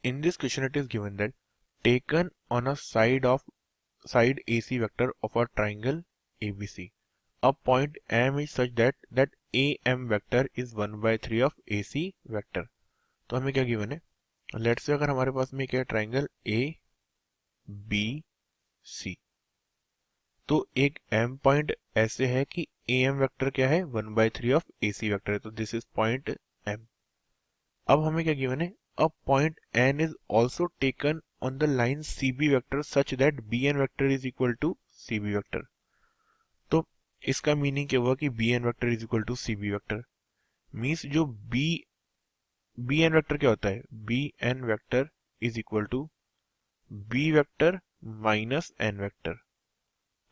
In this question, it is given that taken on a side AC vector of a triangle ABC, a point M is such that AM vector is 1/3 of AC vector. तो हमें क्या given है? Let's say अगर हमारे पास में क्या है triangle ABC, तो एक M पॉइंट ऐसे है कि AM वेक्टर क्या है 1/3 ऑफ AC वेक्टर है, तो दिस इज पॉइंट M. अब हमें क्या गिवन है? A point N is also taken on the line CB vector such that BN vector is equal to CB vector. तो इसका मीनिंग क्या हुआ कि BN vector is equal to CB vector. Means जो BN वेक्टर क्या होता है? BN vector is equal to B vector minus N vector.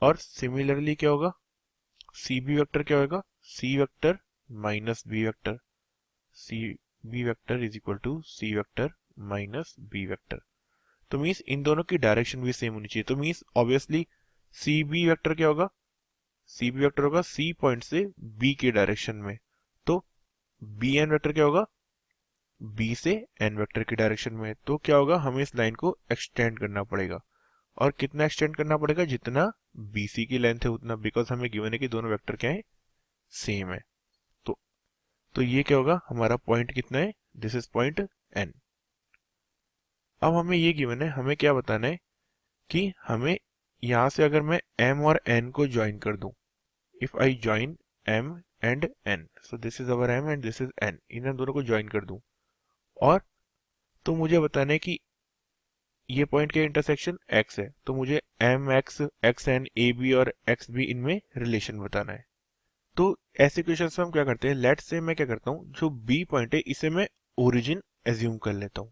और सिमिलरली क्या होगा? CB वेक्टर क्या होगा? C vector minus B vector. B vector is equal to C vector minus B vector. तो मीन्स इन दोनों की डायरेक्शन भी सेम होनी चाहिए. तो मीन्स ऑब्वियसली CB वेक्टर क्या होगा? CB वेक्टर होगा C पॉइंट से B की डायरेक्शन में. तो BN वेक्टर क्या होगा? B से N वेक्टर की डायरेक्शन में. तो क्या होगा? हमें इस लाइन को एक्सटेंड करना पड़ेगा. और कितना एक्सटेंड करना पड़ेगा? जितना BC की लेंथ है उतना, बिकॉज हमें गिवन है कि दोनों वेक्टर क्या है? सेम है. तो ये क्या होगा? हमारा पॉइंट कितना है? This is point N. अब हमें ये गिवन है, हमें क्या बताना है कि हमें यहां से अगर मैं M और N को ज्वाइन कर दूं, if I join M and N, so this is our M and this is N, इन दोनों को ज्वाइन कर दूं, और तो मुझे बताना है कि ये पॉइंट के इंटरसेक्शन X है, तो मुझे MX, XN, AB और XB इनमें रिलेशन बताना है. तो ऐसे क्वेश्चंस में हम क्या करते हैं? लेट्स से मैं क्या करता हूँ, जो B पॉइंट है इसे मैं ओरिजिन एज्यूम कर लेता हूँ.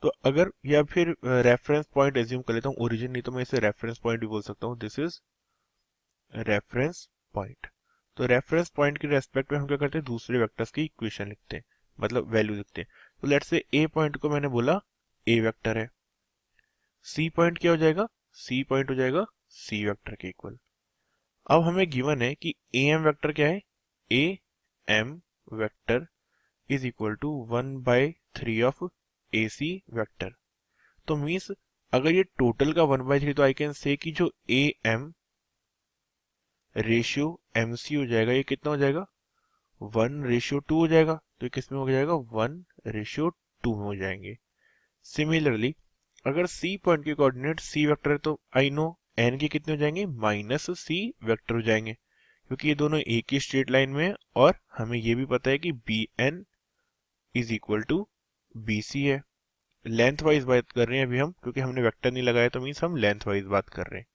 तो अगर या फिर रेफरेंस पॉइंट एज्यूम कर लेता हूँ, ओरिजिन नहीं तो मैं इसे रेफरेंस पॉइंट भी बोल सकता हूँ. This is reference point. तो रेफरेंस पॉइंट के रेस्पेक्ट में हम क्या करते हैं? दूसरे वेक्टर्स की इक्वेशन लिखते हैं, मतलब वैल्यू लिखते हैं. तो लेट्स से A पॉइंट को मैंने बोला A वेक्टर है. C पॉइंट क्या हो जाएगा? C पॉइंट हो जाएगा C वेक्टर के इक्वल. अब हमें गिवन है कि AM वेक्टर क्या है? AM vector is equal to 1/3 of AC vector. तो मीन्स अगर ये टोटल का 1/3, तो आई कैन से कि जो AM रेशियो MC हो जाएगा, ये कितना हो जाएगा? 1:2 हो जाएगा. तो किस में हो जाएगा? 1:2 में हो जाएंगे. सिमिलरली अगर C पॉइंट के कोऑर्डिनेट C वेक्टर है, तो आई नो N के कितने हो जाएंगे? -C वेक्टर हो जाएंगे, क्योंकि ये दोनों एक ही स्ट्रेट लाइन में है, और हमें ये भी पता है कि BN is equal to BC है. लेंथ वाइज बात कर रहे हैं अभी हम, क्योंकि हमने वेक्टर नहीं लगाया, तो मीन्स हम लेंथ वाइज बात कर रहे हैं.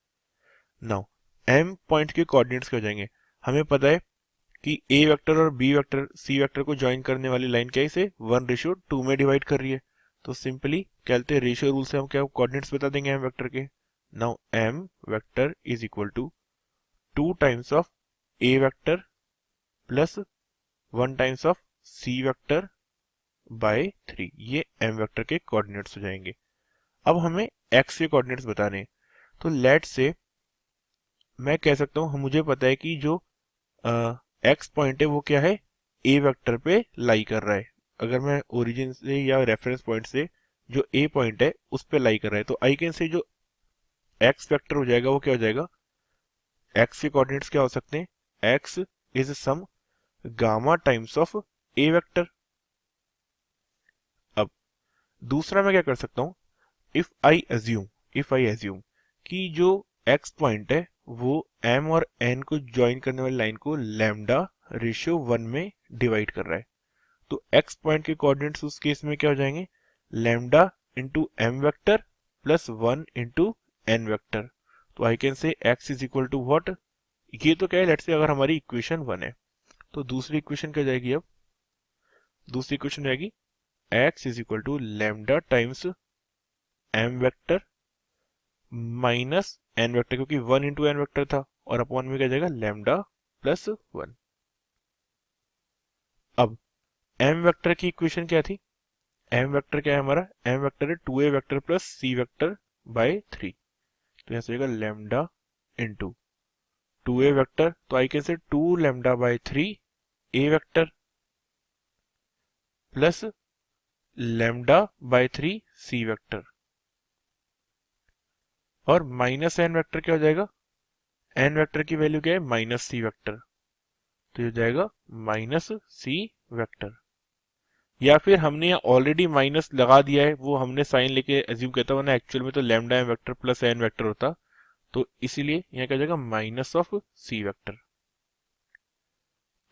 नाउ M पॉइंट के कोऑर्डिनेट्स क्या हो जाएंगे? हमें पता है कि A वेक्टर और B वेक्टर C वेक्टर को ज्वाइन करने वाली लाइन क्या है? इसे 1:2 में डिवाइड कर रही है. तो सिंपली क्या कहते हैं? रेशियो रूल से हम क्या कोऑर्डिनेट्स बता देंगे M वेक्टर के. Now M vector is equal to 2 times of A vector plus 1 times of C vector by 3. ये M वेक्टर के कोऑर्डिनेट्स हो जाएंगे. अब हमें X के कोऑर्डिनेट्स बताने हैं. तो लेट से मैं कह सकता हूं, मुझे पता है कि जो X पॉइंट है वो क्या है? A वेक्टर पे लाई कर रहा है. अगर मैं ओरिजिन से या रेफरेंस पॉइंट से जो A पॉइंट है उस पे लाई कर रहा है, तो आई कैन से जो X वेक्टर हो जाएगा वो क्या हो जाएगा? X के कोऑर्डिनेट्स क्या हो सकते हैं? X is some gamma times of A vector. अब दूसरा मैं क्या कर सकता हूं? इफ आई एज्यूम कि जो X पॉइंट है वो M और N को ज्वाइन करने वाली लाइन को λ/1 में डिवाइड कर रहा है, तो X पॉइंट के कोऑर्डिनेट्स उस केस में क्या हो जाएंगे? λ into M vector plus 1 into N vector. तो I can say X is equal to what? ये तो क्या है? लेट्स से अगर हमारी इक्वेशन 1 है, तो दूसरी इक्वेशन क्या जाएगी? अब दूसरी इक्वेशन जाएगी X is equal to λ times M vector minus N vector, क्योंकि 1 इंटू N वेक्टर था, और अपॉन में क्या जाएगा? λ+1. अब M वेक्टर की इक्वेशन क्या थी? M वेक्टर क्या है हमारा? M वेक्टर है 2A vector plus C vector by 3. तो यहां से जाएगा लैम्डा इंटू 2A वेक्टर, तो आई कैन से 2 λ/3 A vector plus lambda by 3 C vector, और माइनस एन वेक्टर क्या हो जाएगा, एन वेक्टर की वैल्यू क्या है माइनस सी वेक्टर, तो ये हो जाएगा माइनस सी वेक्टर। या फिर हमने यहाँ ऑलरेडी माइनस लगा दिया है, वो हमने साइन लेके एज्यूम करता, वरना एक्चुअल में तो lambda N vector plus N vector होता, तो इसीलिए यहाँ क्या हो जाएगा माइनस ऑफ सी वेक्टर।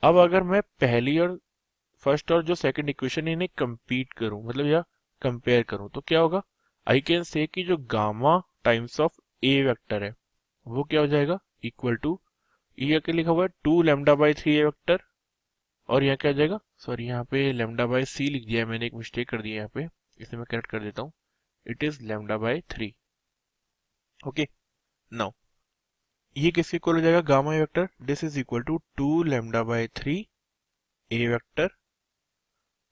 अब अगर मैं पहली और फर्स्ट और जो सेकंड इक्वेशन है इन्हें कंपीट करूं, मतलब या कंपेयर करूं, तो क्या होगा, आई कैन से कि जो gamma times of A vector है वो क्या हो जाएगा इक्वल टू, ये क्या लिखा हुआ है 2 लैम्डा बाई 3 ए वेक्टर, और यहाँ क्या हो जाएगा, सॉरी यहाँ पे लैम्डा बाई सी लिख दिया है मैंने, एक मिस्टेक कर दी है यहाँ पे, इसे मैं करेक्ट कर देता हूँ, it is lambda by 3। Okay, now ये किसके इक्वल हो जाएगा, gamma A vector, this is equal to 2 lambda by 3 A vector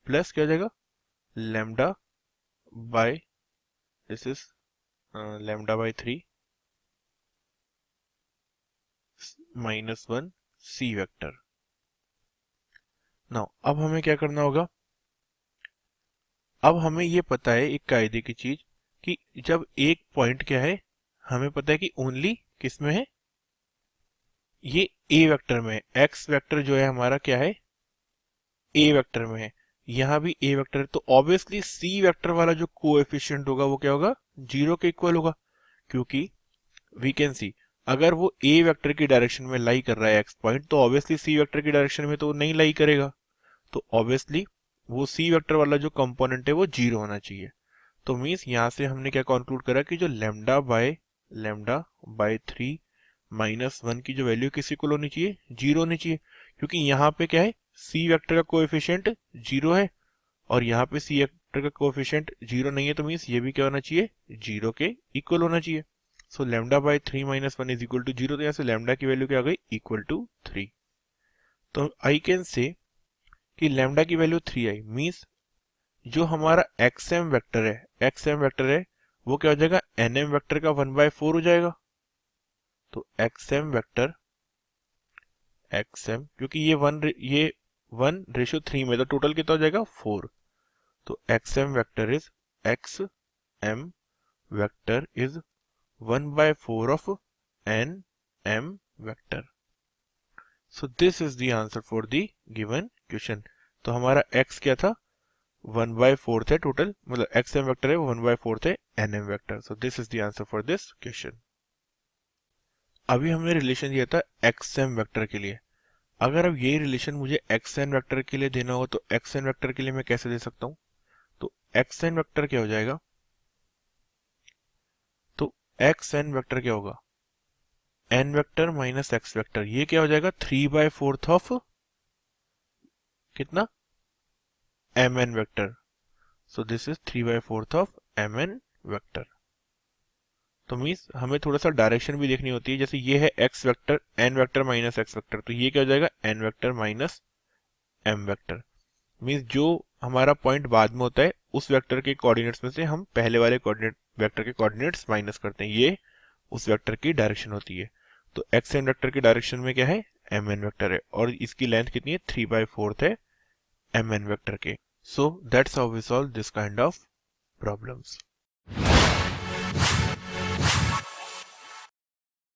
plus क्या हो जाएगा lambda by, this is lambda by 3 minus 1 C vector. Now अब हमें क्या करना होगा, अब हमें ये पता है एक कायदे की चीज कि जब एक पॉइंट क्या है, हमें पता है कि ओनली किस में है, ये ए वेक्टर में है, एक्स वेक्टर जो है हमारा क्या है ए वेक्टर में है, यहां भी ए वेक्टर है, तो ऑब्वियसली सी वेक्टर वाला जो कोएफिशिएंट होगा वो क्या होगा जीरो के इक्वल होगा, क्योंकि वी कैन सी अगर वो ए वेक्टर की डायरेक्शन में लाई कर रहा है एक्स पॉइंट, तो ऑब्वियसली सी वेक्टर की डायरेक्शन में तो नहीं लाई करेगा, तो ऑब्वियसली वो सी वेक्टर वाला जो कंपोनेंट है वो जीरो होना चाहिए। तो मीन्स यहां से हमने क्या कंक्लूड करा कि जो लैम्डा बाय 3 माइनस 1 की जो वैल्यू किसी को होनी चाहिए जीरो होनी चाहिए, क्योंकि यहाँ पे क्या है सी वेक्टर का कोएफिशिएंट जीरो है, और यहाँ पे सी वेक्टर का कोएफिशिएंट जीरो नहीं है, तो मीन्स ये भी क्या होना चाहिए जीरो के इक्वल होना चाहिए। So lambda by 3 minus 1 is equal to zero, तो यहाँ से लैम्डा की वैल्यू क्या आ गई इक्वल टू 3। तो आई कैन से कि लैम्डा की वैल्यू 3 आई, मीन्स जो हमारा एक्स एम वेक्टर है वो क्या हो जाएगा एन एम वेक्टर का 1/4 हो जाएगा। तो एक्स एम क्योंकि ये 1:3 में, तो टोटल कितना हो जाएगा 4, तो X M vector is 1/4 of N M vector. So this is the answer for the given question. तो हमारा x क्या था 1/4 है टोटल, मतलब एक्स एम वेक्टर है वो 1/4 है N M vector. So this is the answer for this question. अभी हमने रिलेशन दिया था एक्स एम वेक्टर के लिए, अगर अब यही रिलेशन मुझे एक्स एन वेक्टर के लिए देना हो तो एक्स एन वेक्टर के लिए मैं कैसे दे सकता हूं, तो एक्स एन वेक्टर क्या हो जाएगा, तो एक्स एन वेक्टर क्या होगा N vector minus X vector, ये क्या हो जाएगा 3/4 ऑफ कितना M N vector. So this is 3/4 of M N vector. तो मीन्स हमें थोड़ा सा डायरेक्शन भी देखनी होती है, जैसे ये है X vector N vector minus X vector, तो ये क्या हो जाएगा N vector minus M vector. Means जो हमारा पॉइंट बाद में होता है उस वेक्टर के कोऑर्डिनेट्स में से हम पहले वाले कोऑर्डिनेट वेक्टर के कोऑर्डिनेट्स माइनस करते हैं, ये उस वेक्टर की डायरेक्शन होती है। तो एक्स एन वेक्टर की डायरेक्शन में क्या है एम एन वेक्टर है, और इसकी लेंथ कितनी है 3/4 है एम एन वेक्टर के। So that's how we solve this kind of problems.